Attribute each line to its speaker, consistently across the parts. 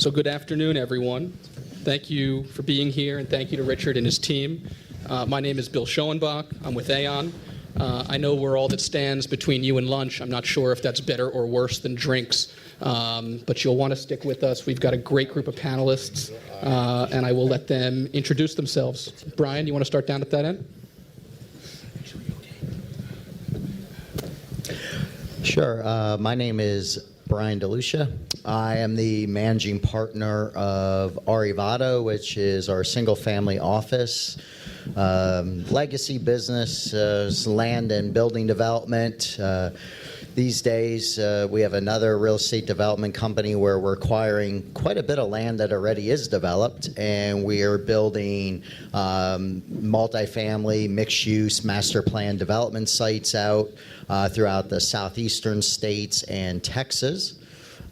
Speaker 1: So good afternoon, everyone. Thank you for being here, and thank you to Richard and his team. My name is Bill Schoenbach. I'm with Aon. I know we're all that stands between you and lunch. I'm not sure if that's better or worse than drinks, but you'll want to stick with us. We've got a great group of panelists, and I will let them introduce themselves. Brian, you want to start down at that end?
Speaker 2: Sure. My name is Brian DeLucia. I am the managing partner of Arrivato, which is our single-family office, legacy business, land and building development. These days, we have another real estate development company where we're acquiring quite a bit of land that already is developed, and we are building multifamily, mixed-use, master plan development sites out throughout the southeastern states and Texas.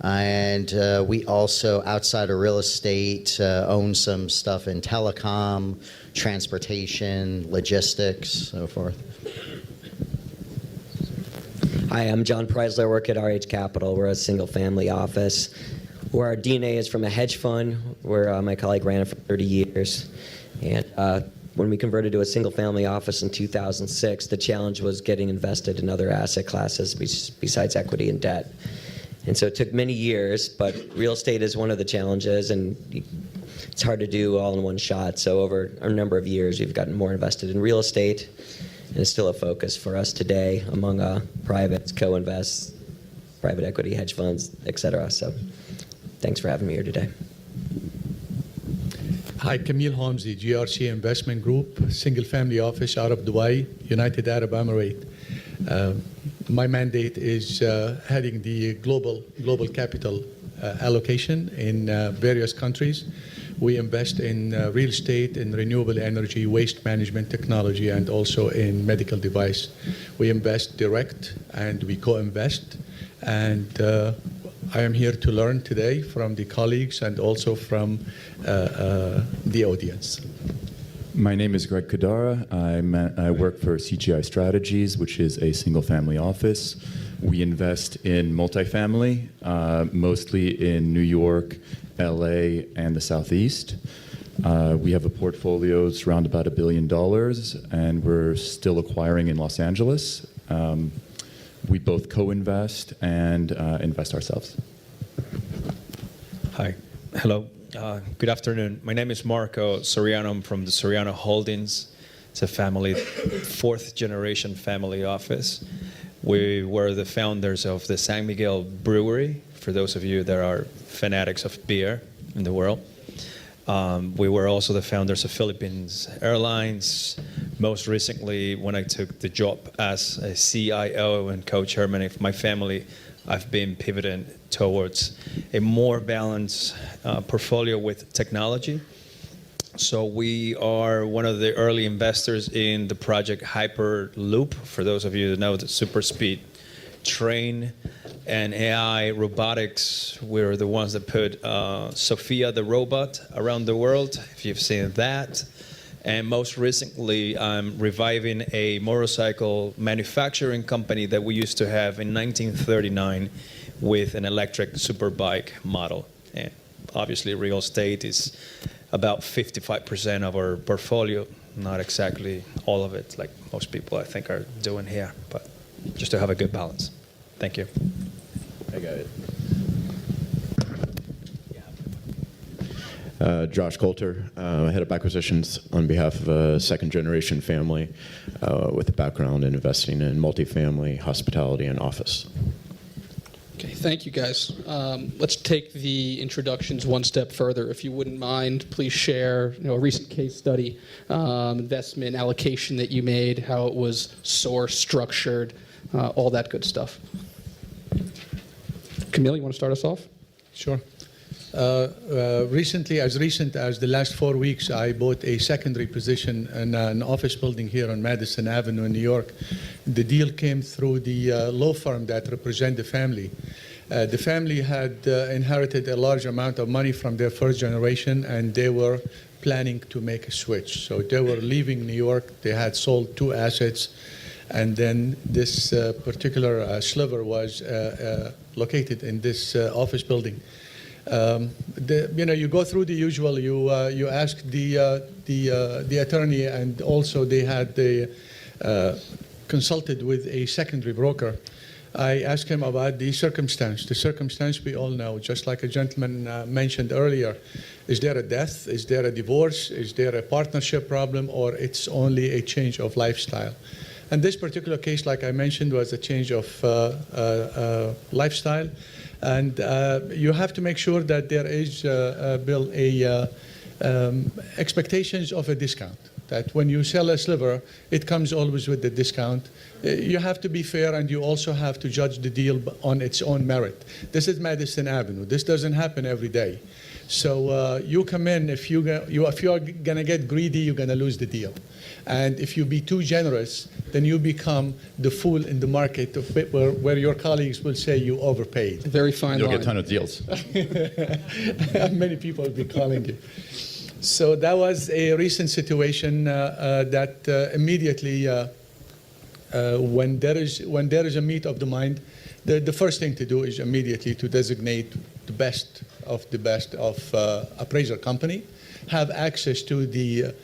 Speaker 2: And we also, outside of real estate, own some stuff in telecom, transportation, logistics, so forth.
Speaker 3: Hi, I'm John Preisler. I work at RH Capital. We're a single-family office where our DNA is from a hedge fund where my colleague ran it for 30 years. And when we converted to a single-family office in 2006, the challenge was getting invested in other asset classes besides equity and debt. And so it took many years, but real estate is one of the challenges, and it's hard to do all in one shot. So over a number of years, we've gotten more invested in real estate, and it's still a focus for us today among privates, co-invests, private equity, hedge funds, et cetera. So thanks for having me here today.
Speaker 4: Hi, Camille Holmesy, GRC Investment Group, single-family office out of Dubai, United Arab Emirates. My mandate is heading the global capital allocation in various countries. We invest in real estate, in renewable energy, waste management technology, and also in medical device. We invest direct and we co-invest. And I am here to learn today from the colleagues and also from the audience.
Speaker 5: My name is Greg Kadara. I work for CGI Strategies, which is a single-family office. We invest in multifamily, mostly in New York, LA, and the Southeast. We have a portfolio that's around about $1 billion, and we're still acquiring in Los Angeles. We both co-invest and invest ourselves.
Speaker 6: Hi. Hello. Good afternoon. My name is Marco Soriano. I'm from the Soriano Holdings. It's a family, fourth-generation family office. We were the founders of the San Miguel Brewery, for those of you that are fanatics of beer in the world. We were also the founders of Philippines Airlines. Most recently, when I took the job as a CIO and co-chairman of my family, I've been pivoting towards a more balanced portfolio with technology. So we are one of the early investors in the project Hyperloop. For those of you that know the super speed train and AI robotics, we're the ones that put Sophia the robot around the world, if you've seen that. And most recently, I'm reviving a motorcycle manufacturing company that we used to have in 1939 with an electric superbike model. And obviously, real estate is about 55% of our portfolio, not exactly all of it, like most people I think are doing here, but just to have a good balance. Thank you.
Speaker 7: I got it. Josh Coulter, head of acquisitions on behalf of a second-generation family with a background in investing in multifamily, hospitality, and office.
Speaker 1: Okay, thank you, guys. Let's take the introductions one step further. If you wouldn't mind, please share a recent case study, investment allocation that you made, how it was sourced, structured, all that good stuff. Camille, you want to start us off?
Speaker 4: Sure. Recently, as recent as the last 4 weeks, I bought a secondary position in an office building here on Madison Avenue in New York. The deal came through the law firm that represents the family. The family had inherited a large amount of money from their first generation, and they were planning to make a switch. So they were leaving New York. They had sold 2 assets, and then this particular sliver was located in this office building. You go through the usual. You ask the attorney, and also they had consulted with a secondary broker. I asked him about the circumstance. The circumstance we all know, just like a gentleman mentioned earlier. Is there a death? Is there a divorce? Is there a partnership problem? Or it's only a change of lifestyle? And this particular case, like I mentioned, was a change of lifestyle. And you have to make sure that there is, Bill, expectations of a discount. That when you sell a sliver, it comes always with the discount. You have to be fair, and you also have to judge the deal on its own merit. This is Madison Avenue. This doesn't happen every day. So you come in, if you're going to get greedy, you're going to lose the deal. And if you be too generous, then you become the fool in the market where your colleagues will say you overpaid.
Speaker 1: Very fine
Speaker 5: You'll
Speaker 1: line.
Speaker 5: get a ton of deals.
Speaker 4: Many people will be calling you. So that was a recent situation that immediately, when there is a meet of the mind, the first thing to do is immediately to designate the best of appraiser company, have access to the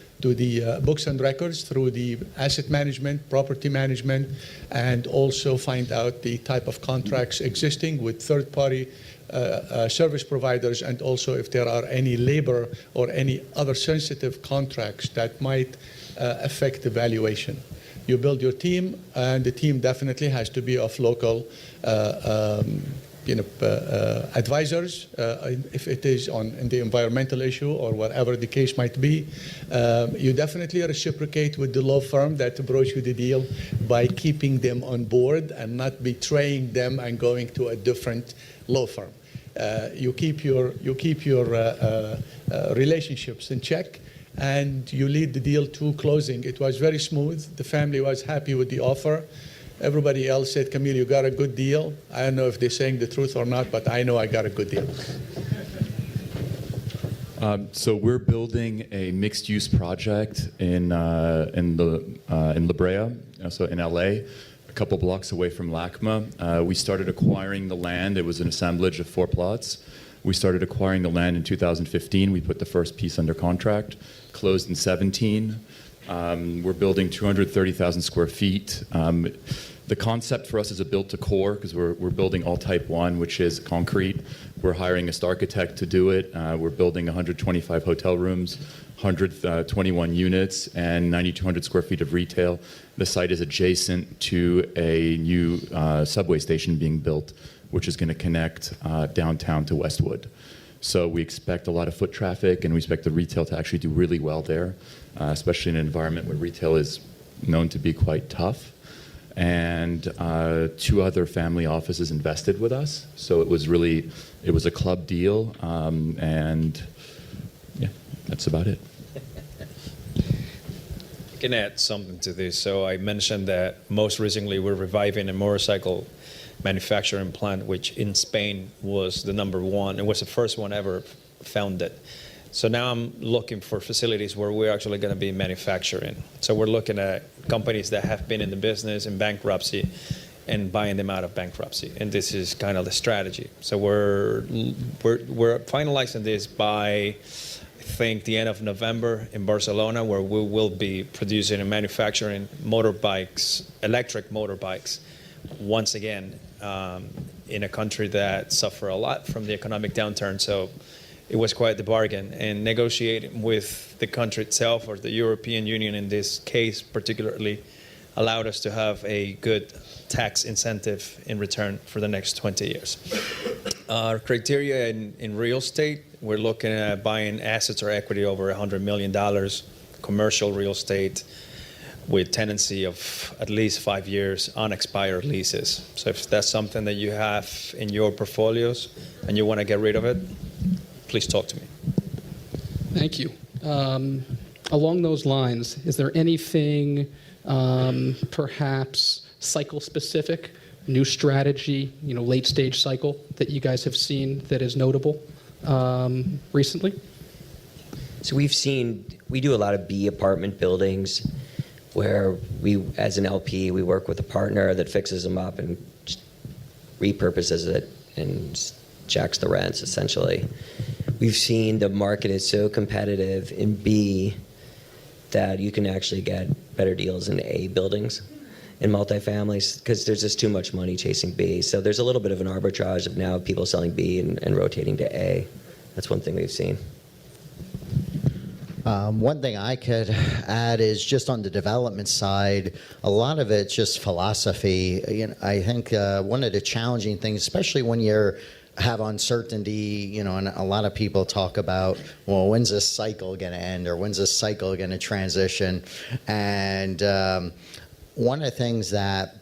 Speaker 4: books and records through the asset management, property management, and also find out the type of contracts existing with third-party service providers, and also if there are any labor or any other sensitive contracts that might affect the valuation. You build your team, and the team definitely has to be of local advisors, if it is in the environmental issue or whatever the case might be. You definitely reciprocate with the law firm that brought you the deal by keeping them on board and not betraying them and going to a different law firm. You keep your relationships in check, and you lead the deal to closing. It was very smooth. The family was happy with the offer. Everybody else said, Camille, you got a good deal. I don't know if they're saying the truth or not, but I know I got a good deal.
Speaker 5: So we're building a mixed-use project in La Brea, so in LA, a couple blocks away from LACMA. We started acquiring the land. It was an assemblage of 4 plots. We started acquiring the land in 2015. We put the first piece under contract, closed in 17. We're building 230,000 square feet. The concept for us is a built-to-core, because we're building all type 1, which is concrete. We're hiring a star architect to do it. We're building 125 hotel rooms, 121 units, and 9,200 square feet of retail. The site is adjacent to a new subway station being built, which is going to connect downtown to Westwood. So we expect a lot of foot traffic, and we expect the retail to actually do really well there, especially in an environment where retail is known to be quite tough. And 2 other family offices invested with us. So it was a club deal, and yeah, that's about it.
Speaker 6: I can add something to this. So I mentioned that most recently we're reviving a motorcycle manufacturing plant, which in Spain was the #1. It was the first one ever founded. So now I'm looking for facilities where we're actually going to be manufacturing. So we're looking at companies that have been in the business in bankruptcy and buying them out of bankruptcy. And this is kind of the strategy. So we're finalizing this by, I think, the end of November in Barcelona, where we will be producing and manufacturing motorbikes, electric motorbikes, once again, in a country that suffered a lot from the economic downturn. So it was quite the bargain. And negotiating with the country itself, or the European Union in this case particularly, allowed us to have a good tax incentive in return for the next 20 years. Our criteria in real estate, we're looking at buying assets or equity over $100 million, commercial real estate, with tenancy of at least 5 years, unexpired leases. So if that's something that you have in your portfolios and you want to get rid of it, please talk to me.
Speaker 1: Thank you. Along those lines, is there anything perhaps cycle-specific, new strategy, late-stage cycle that you guys have seen that is notable recently?
Speaker 3: So we do a lot of B apartment buildings where we, as an LP, we work with a partner that fixes them up and just repurposes it and jacks the rents, essentially. We've seen the market is so competitive in B that you can actually get better deals in A buildings in multifamilies because there's just too much money chasing B. So there's a little bit of an arbitrage of now people selling B and rotating to A. That's one thing we've seen.
Speaker 2: One thing I could add is just on the development side, a lot of it's just philosophy. I think one of the challenging things, especially when you have uncertainty, and a lot of people talk about, well, when's this cycle going to end, or when's this cycle going to transition? And one of the things that,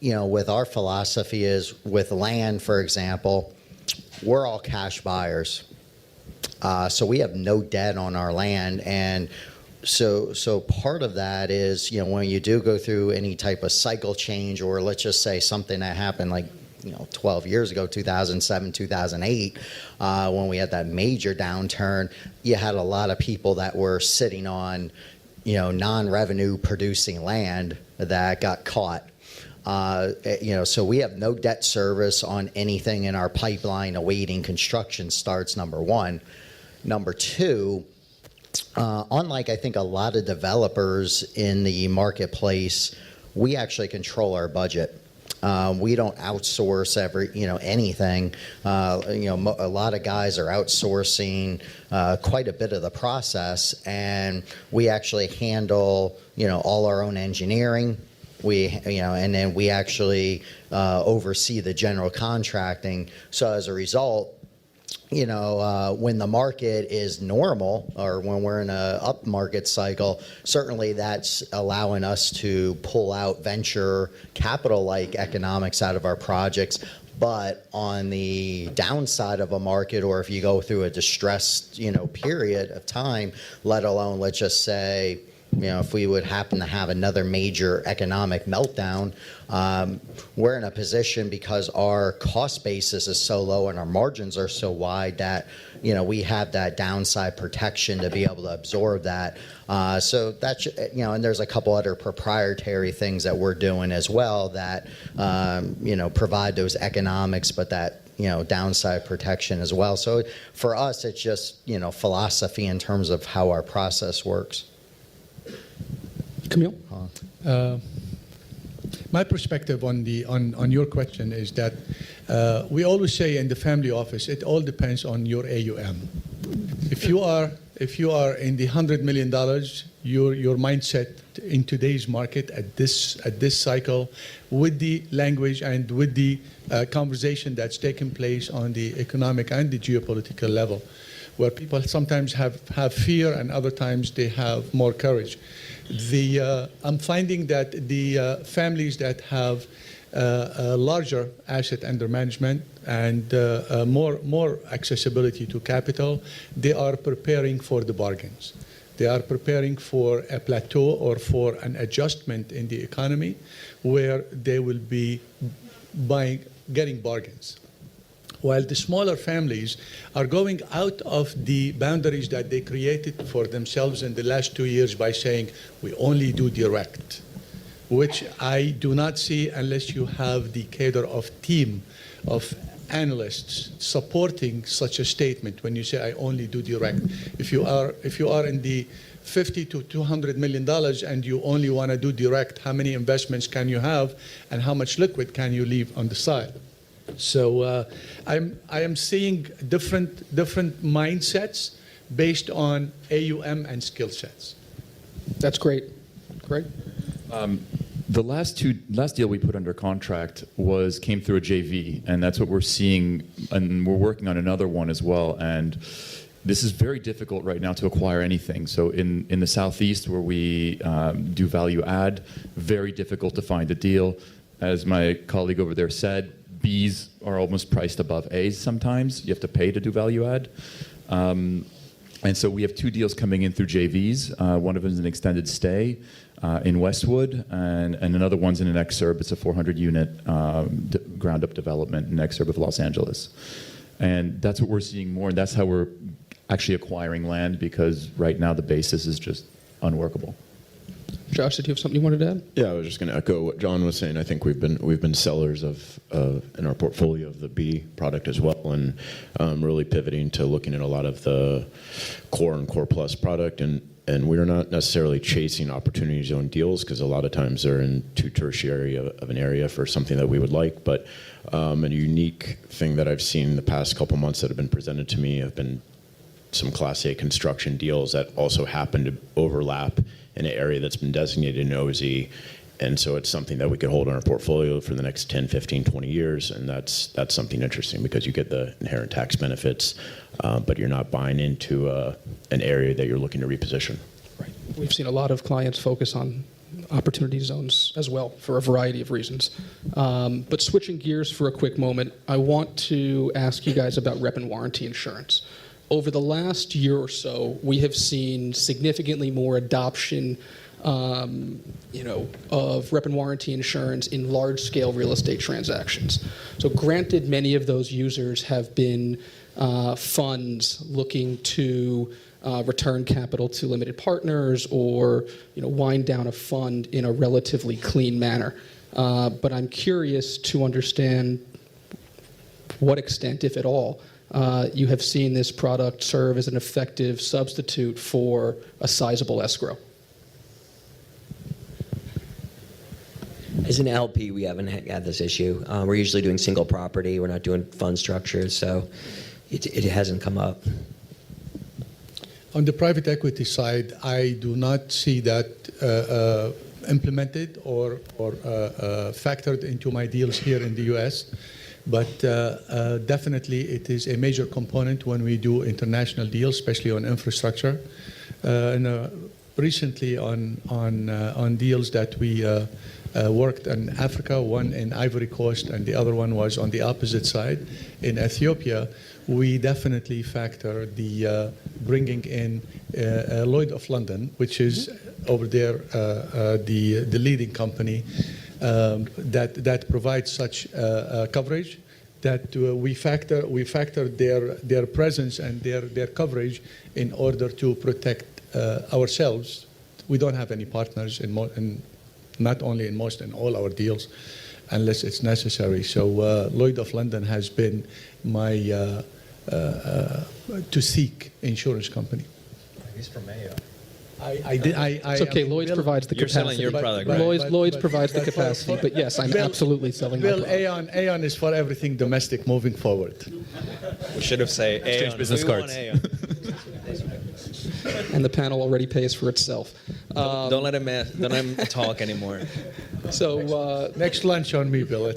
Speaker 2: with our philosophy is with land, for example, we're all cash buyers. So we have no debt on our land, and so part of that is, when you do go through any type of cycle change, or let's just say something that happened like 12 years ago, 2007, 2008, when we had that major downturn, you had a lot of people that were sitting on, non-revenue producing land that got caught. So we have no debt service on anything in our pipeline awaiting construction starts, number one. Number two, unlike I think a lot of developers in the marketplace, we actually control our budget. We don't outsource anything. A lot of guys are outsourcing quite a bit of the process, and we actually handle all our own engineering. And then we actually oversee the general contracting. So as a result, when the market is normal, or when we're in a up market cycle, certainly that's allowing us to pull out venture capital-like economics out of our projects. But on the downside of a market, or if you go through a distressed, period of time, let alone, let's just say, if we would happen to have another major economic meltdown, we're in a position, because our cost basis is so low and our margins are so wide, that we have that downside protection to be able to absorb that. So that's and there's a couple other proprietary things that we're doing as well that provide those economics, but that downside protection as well. So for us, it's just philosophy in terms of how our process works.
Speaker 1: Camille?
Speaker 4: My perspective on your question is that we always say in the family office, it all depends on your AUM. If you are in the $100 million, your mindset in today's market at this cycle, with the language and with the conversation that's taken place on the economic and the geopolitical level, where people sometimes have fear and other times they have more courage. I'm finding that the families that have a larger asset under management and more accessibility to capital, they are preparing for the bargains. They are preparing for a plateau or for an adjustment in the economy where they will be getting bargains. While the smaller families are going out of the boundaries that they created for themselves in the last 2 years by saying, we only do direct, which I do not see unless you have the cadre of team of analysts supporting such a statement. When you say, I only do direct, if you are in the $50 to $200 million and you only want to do direct, how many investments can you have and how much liquid can you leave on the side? So I am seeing different mindsets based on AUM and skill sets.
Speaker 1: That's great. Great.
Speaker 5: The last deal we put under contract came through a JV, and that's what we're seeing, and we're working on another one as well. And this is very difficult right now to acquire anything. So in the Southeast, where we do value add, very difficult to find a deal. As my colleague over there said, Bs are almost priced above As sometimes. You have to pay to do value add. And so we have 2 deals coming in through JVs. One of them is an extended stay in Westwood, and another one's in an exurb. It's a 400-unit ground-up development in an exurb of Los Angeles. And that's what we're seeing more, and that's how we're actually acquiring land, because right now the basis is just unworkable.
Speaker 1: Josh, did you have something you wanted to add?
Speaker 7: Yeah, I was just going to echo what John was saying. I think we've been sellers of in our portfolio of the B product as well, and really pivoting to looking at a lot of the core and core plus product, and we're not necessarily chasing opportunity zone deals because a lot of times they're in too tertiary of an area for something that we would like. But a unique thing that I've seen the past couple months that have been presented to me have been some Class A construction deals that also happen to overlap in an area that's been designated an OZ. And so it's something that we could hold in our portfolio for the next 10, 15, 20 years. And that's something interesting because you get the inherent tax benefits, but you're not buying into an area that you're looking to reposition.
Speaker 1: Right. We've seen a lot of clients focus on opportunity zones as well for a variety of reasons. But switching gears for a quick moment, I want to ask you guys about rep and warranty insurance. Over the last year or so, we have seen significantly more adoption of rep and warranty insurance in large-scale real estate transactions. So granted, many of those users have been funds looking to return capital to limited partners or wind down a fund in a relatively clean manner. But I'm curious to understand what extent, if at all, you have seen this product serve as an effective substitute for a sizable escrow.
Speaker 3: As an LP, we haven't had this issue. We're usually doing single property. We're not doing fund structures, so it hasn't come up.
Speaker 4: On the private equity side, I do not see that implemented or factored into my deals here in the U.S., but definitely it is a major component when we do international deals, especially on infrastructure. Recently on deals that we worked in Africa, one in Ivory Coast and the other one was on the opposite side in Ethiopia, we definitely factor the bringing in Lloyd of London, which is over there the leading company that provides such coverage, that we factor their presence and their coverage in order to protect ourselves. We don't have any partners in not only in most, in all our deals, unless it's necessary. So Lloyd of London has been my to seek insurance company.
Speaker 6: He's from Mayo.
Speaker 1: It's okay. Lloyd's provides the
Speaker 6: You're
Speaker 1: capacity.
Speaker 6: selling your product, right?
Speaker 1: Lloyd's provides the capacity. But yes, I'm absolutely selling my
Speaker 4: Bill,
Speaker 1: product.
Speaker 4: Aon is for everything domestic moving forward.
Speaker 6: We should have said
Speaker 5: Exchange
Speaker 6: Aon.
Speaker 5: business
Speaker 6: We want
Speaker 5: cards.
Speaker 6: Aon.
Speaker 1: And the panel already pays for itself.
Speaker 6: Don't let him talk anymore.
Speaker 1: So
Speaker 4: Next lunch on me, Bill.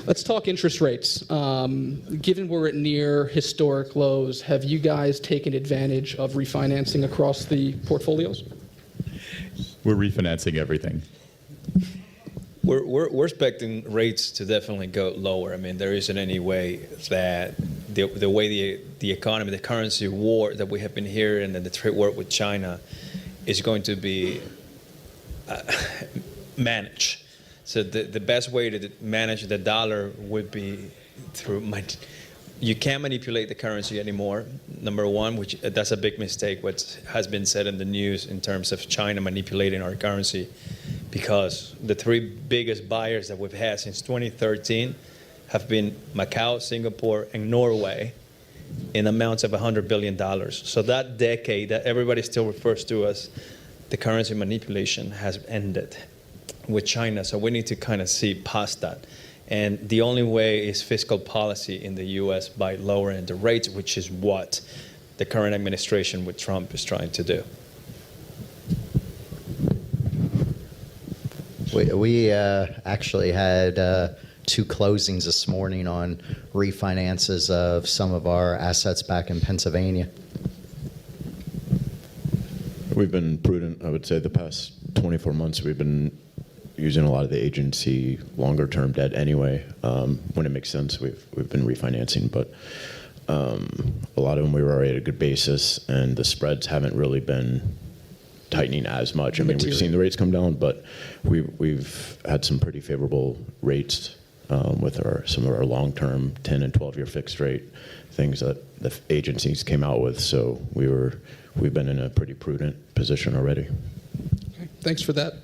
Speaker 1: let's talk interest rates. Given we're at near historic lows, have you guys taken advantage of refinancing across the portfolios?
Speaker 5: We're refinancing everything.
Speaker 6: We're expecting rates to definitely go lower. I mean, there isn't any way that the way the economy, the currency war that we have been hearing, and the trade war with China is going to be managed. So the best way to manage the dollar would be through you can't manipulate the currency anymore, number one, which that's a big mistake, what has been said in the news in terms of China manipulating our currency, because the three biggest buyers that we've had since 2013 have been Macau, Singapore, and Norway in amounts of $100 billion. So that decade that everybody still refers to as the currency manipulation has ended with China. So we need to kind of see past that. And the only way is fiscal policy in the U.S. by lowering the rates, which is what the current administration with Trump is trying to do.
Speaker 2: We actually had 2 closings this morning on refinances of some of our assets back in Pennsylvania.
Speaker 7: We've been prudent, I would say, the past 24 months. We've been using a lot of the agency longer-term debt anyway. When it makes sense, we've been refinancing, but a lot of them we were already at a good basis, and the spreads haven't really been tightening as much. I mean, we've seen the rates come down, but we've had some pretty favorable rates with some of our long-term 10 and 12-year fixed rate things that the agencies came out with. So we've been in a pretty prudent position already.
Speaker 1: Okay. Thanks for that.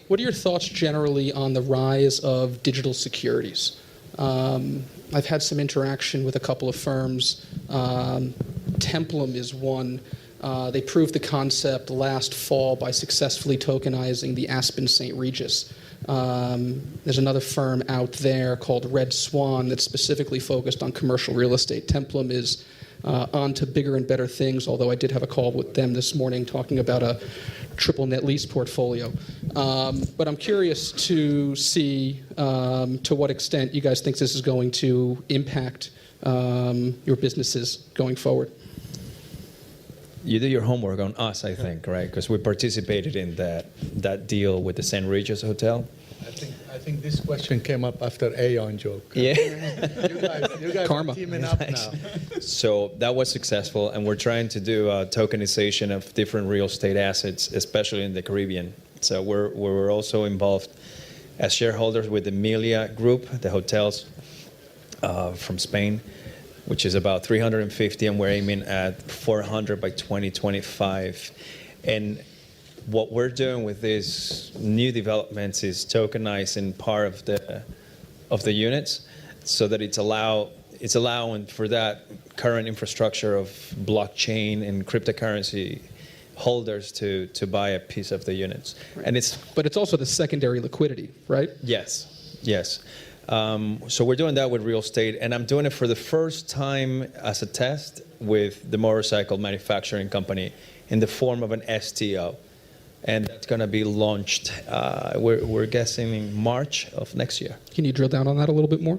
Speaker 1: What are your thoughts generally on the rise of digital securities? I've had some interaction with a couple of firms. Templum is one. They proved the concept last fall by successfully tokenizing the Aspen St. Regis. There's another firm out there called Red Swan that's specifically focused on commercial real estate. Templum is on to bigger and better things, although I did have a call with them this morning talking about a triple net lease portfolio. But I'm curious to see to what extent you guys think this is going to impact your businesses going forward.
Speaker 6: You do your homework on us, I think, right? Because we participated in that deal with the St. Regis Hotel.
Speaker 4: I think this question came up after Aon joke.
Speaker 6: Yeah.
Speaker 4: You guys
Speaker 1: Karma.
Speaker 4: are teaming up now.
Speaker 6: So that was successful, and we're trying to do a tokenization of different real estate assets, especially in the Caribbean. So we're also involved as shareholders with the Emilia Group, the hotels from Spain, which is about 350, and we're aiming at 400 by 2025. And what we're doing with these new developments is tokenizing part of the units, so that it's allowing for that current infrastructure of blockchain and cryptocurrency holders to buy a piece of the units. And
Speaker 1: But it's also the secondary liquidity, right?
Speaker 6: yes. So we're doing that with real estate, and I'm doing it for the first time as a test with the motorcycle manufacturing company in the form of an STO. And that's going to be launched, we're guessing in March of next year.
Speaker 1: Can you drill down on that a little bit more?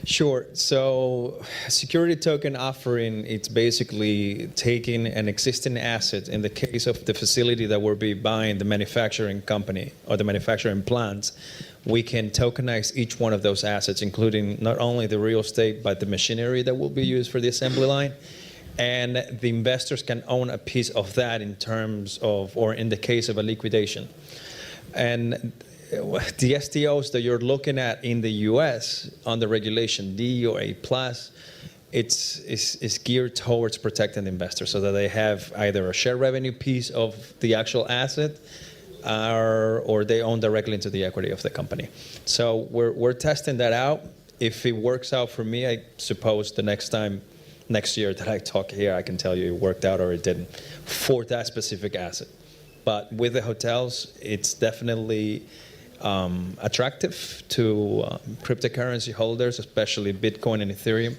Speaker 6: Sure. So security token offering, it's basically taking an existing asset. In the case of the facility that we'll be buying, the manufacturing company or the manufacturing plants, we can tokenize each one of those assets, including not only the real estate, but the machinery that will be used for the assembly line. And the investors can own a piece of that in terms of, or in the case of a liquidation. And the STOs that you're looking at in the U.S. under regulation D or A+, it's geared towards protecting the investor so that they have either a share revenue piece of the actual asset or they own directly into the equity of the company. So we're testing that out. If it works out for me, I suppose the next year that I talk here, I can tell you it worked out or it didn't for that specific asset. But with the hotels, it's definitely attractive to cryptocurrency holders, especially Bitcoin and Ethereum,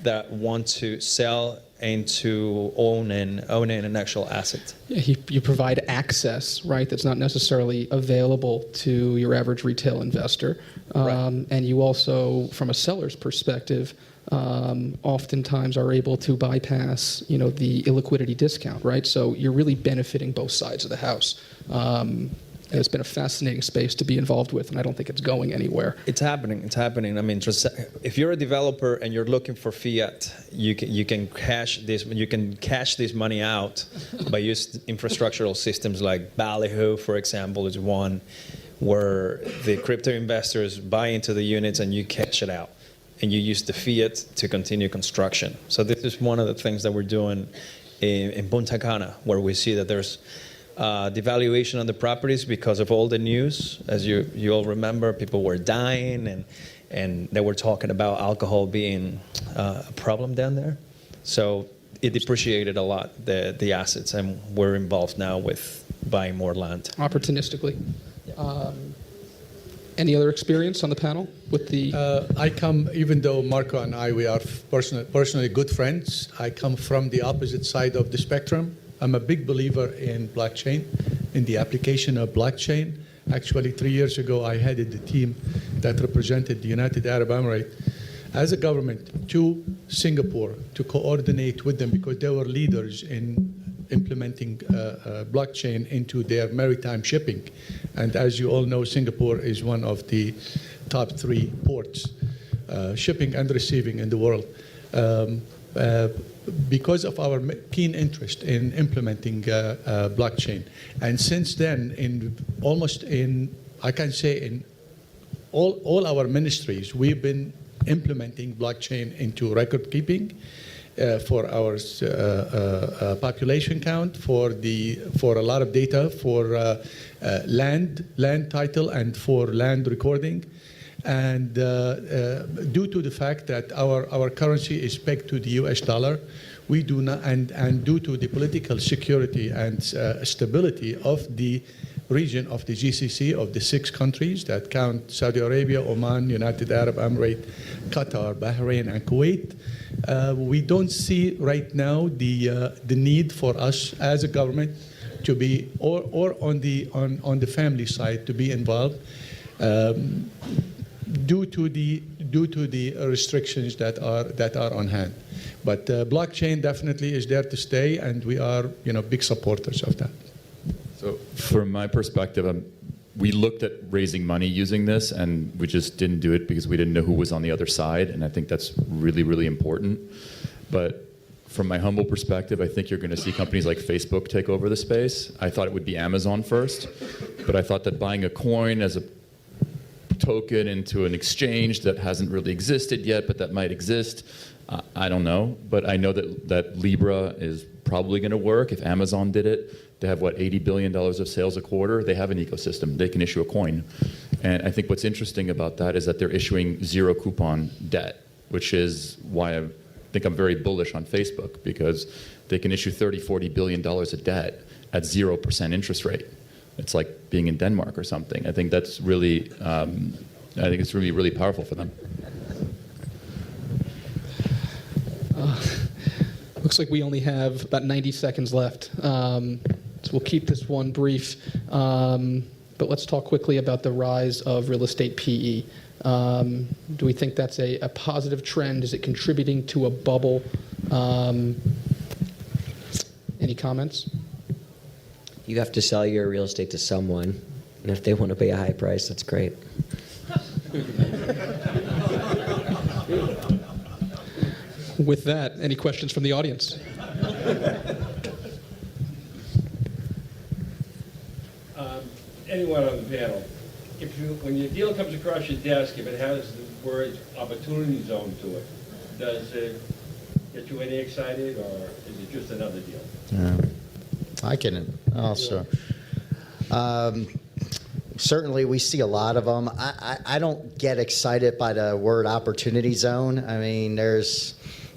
Speaker 6: that want to sell and to own an actual asset.
Speaker 1: Yeah, you provide access, right, that's not necessarily available to your average retail investor.
Speaker 6: Right.
Speaker 1: And you also, from a seller's perspective, oftentimes are able to bypass, the illiquidity discount, right? So you're really benefiting both sides of the house. And it's been a fascinating space to be involved with, and I don't think it's going anywhere.
Speaker 6: It's happening. I mean, if you're a developer and you're looking for fiat, you can cash this. You can cash this money out by using infrastructural systems like Ballyhoo, for example, is one where the crypto investors buy into the units and you cash it out, and you use the fiat to continue construction. So this is one of the things that we're doing in Punta Cana, where we see that there's devaluation on the properties because of all the news. As you all remember, people were dying and they were talking about alcohol being a problem down there. So it depreciated a lot, the assets, and we're involved now with buying more land.
Speaker 1: Opportunistically. Any other experience on the panel with the...
Speaker 4: I come, even though Marco and we are personally good friends, I come from the opposite side of the spectrum. I'm a big believer in blockchain, in the application of blockchain. Actually, 3 years ago, I headed the team that represented the United Arab Emirates as a government to Singapore to coordinate with them because they were leaders in implementing blockchain into their maritime shipping. And as you all know, Singapore is one of the top 3 ports, shipping and receiving in the world. Because of our keen interest in implementing blockchain. And since then, in all our ministries, we've been implementing blockchain into record keeping for our population count, for a lot of data, for land title, and for land recording. And due to the fact that our currency is pegged to the US dollar, we do not, and due to the political security and stability of the region of the GCC, of the 6 countries that count Saudi Arabia, Oman, United Arab Emirates, Qatar, Bahrain, and Kuwait, we don't see right now the need for us as a government to be, or on the family side, to be involved. Due to the restrictions that are on hand, but blockchain definitely is there to stay, and we are big supporters of that.
Speaker 5: So from my perspective, we looked at raising money using this, and we just didn't do it because we didn't know who was on the other side, and I think that's really, really important. But from my humble perspective, I think you're going to see companies like Facebook take over the space. I thought it would be Amazon first, but I thought that buying a coin as a token into an exchange that hasn't really existed yet, but that might exist, I don't know. But I know that Libra is probably going to work. If Amazon did it, they have, what, $80 billion of sales a quarter? They have an ecosystem. They can issue a coin. And I think what's interesting about that is that they're issuing zero coupon debt, which is why I think I'm very bullish on Facebook, because they can issue $30, $40 billion of debt at 0% interest rate. It's like being in Denmark or something. I think that's really, I think it's really, really powerful for them.
Speaker 1: Looks like we only have about 90 seconds left. So we'll keep this one brief. But let's talk quickly about the rise of real estate PE. Do we think that's a positive trend? Is it contributing to a bubble? Any comments?
Speaker 3: You have to sell your real estate to someone, and if they want to pay a high price, that's great.
Speaker 1: With that, any questions from the audience?
Speaker 8: Anyone on the panel, when your deal comes across your desk, if it has the word opportunity zone to it, does it get you any excited, or is it just another deal?
Speaker 2: I can also. Certainly, we see a lot of them. I don't get excited by the word opportunity zone. I mean, there's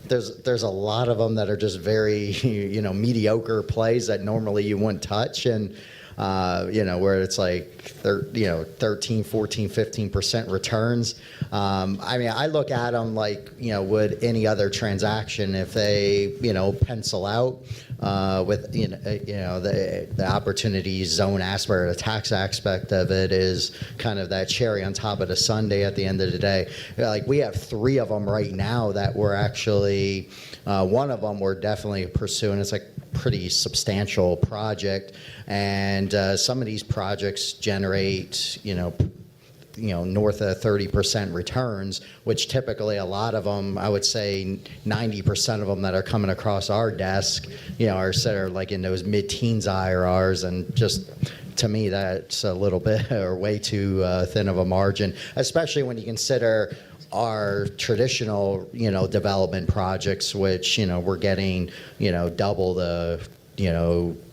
Speaker 2: a lot of them that are just very mediocre plays that normally you wouldn't touch, and where it's like 13, 14, 15% returns. I mean, I look at them like, would any other transaction, if they, pencil out with, the opportunity zone aspect, or the tax aspect of it is kind of that cherry on top of the sundae at the end of the day. Like, we have 3 of them right now that we're actually, one of them we're definitely pursuing. It's like pretty substantial project, and some of these projects generate north of 30% returns, which typically a lot of them, I would say 90% of them that are coming across our desk, are like in those mid-teens IRRs, and just to me that's a little bit or way too thin of a margin, especially when you consider our traditional, development projects, which, we're getting, double the,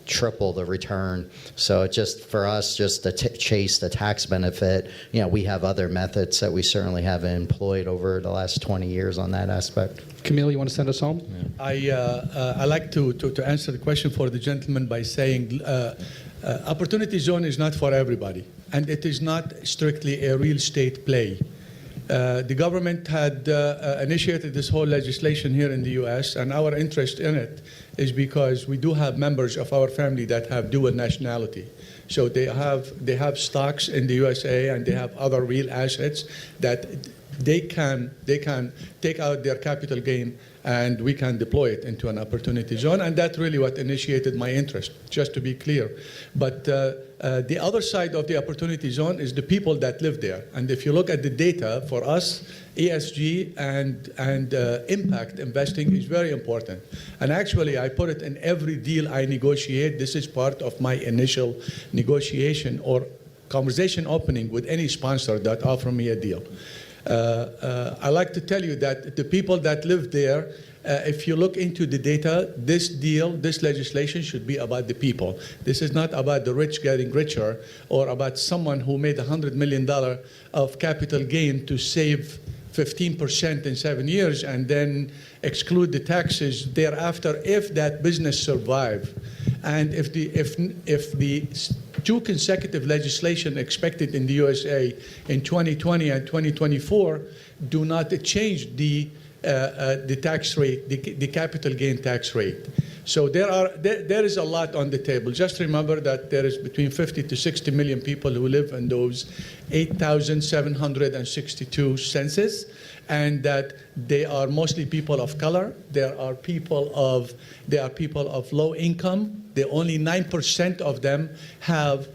Speaker 2: triple the return. So it just, for us, just to chase the tax benefit, we have other methods that we certainly have employed over the last 20 years on that aspect.
Speaker 1: Camille, you want to send us home?
Speaker 4: Yeah. I like to answer the question for the gentleman by saying opportunity zone is not for everybody, and it is not strictly a real estate play. The government had initiated this whole legislation here in the U.S., and our interest in it is because we do have members of our family that have dual nationality. So they have stocks in the USA, and they have other real assets that they can take out their capital gain, and we can deploy it into an opportunity zone. And that's really what initiated my interest, just to be clear. But the other side of the opportunity zone is the people that live there. And if you look at the data, for us, ESG and impact investing is very important. And actually, I put it in every deal I negotiate. This is part of my initial negotiation or conversation opening with any sponsor that offer me a deal. I like to tell you that the people that live there if you look into the data, this legislation should be about the people. This is not about the rich getting richer or about someone who made $100 million of capital gain to save 15% in 7 years and then exclude the taxes thereafter if that business survive. And if the two consecutive legislation expected in the USA in 2020 and 2024 do not change the tax rate, the capital gain tax rate. So there is a lot on the table. Just remember that there is between 50 to 60 million people who live in those 8,762 census, and that they are mostly people of color. They are people of low income. Only 9% of them have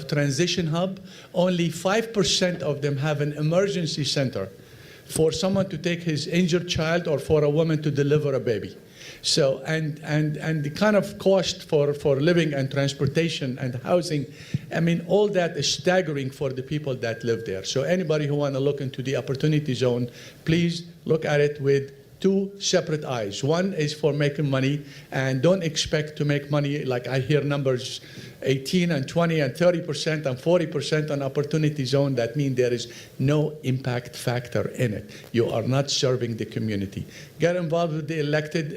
Speaker 4: transition hub. Only 5% of them have an emergency center for someone to take his injured child or for a woman to deliver a baby. So, and the kind of cost for living and transportation and housing, I mean, all that is staggering for the people that live there. So anybody who want to look into the opportunity zone, please look at it with two separate eyes. One is for making money, and don't expect to make money like I hear numbers 18 and 20 and 30% and 40% on opportunity zone. That means there is no impact factor in it. You are not serving the community. Get involved with the elected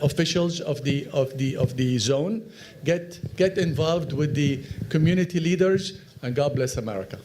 Speaker 4: officials of the zone. Get involved with the community leaders, and God bless America.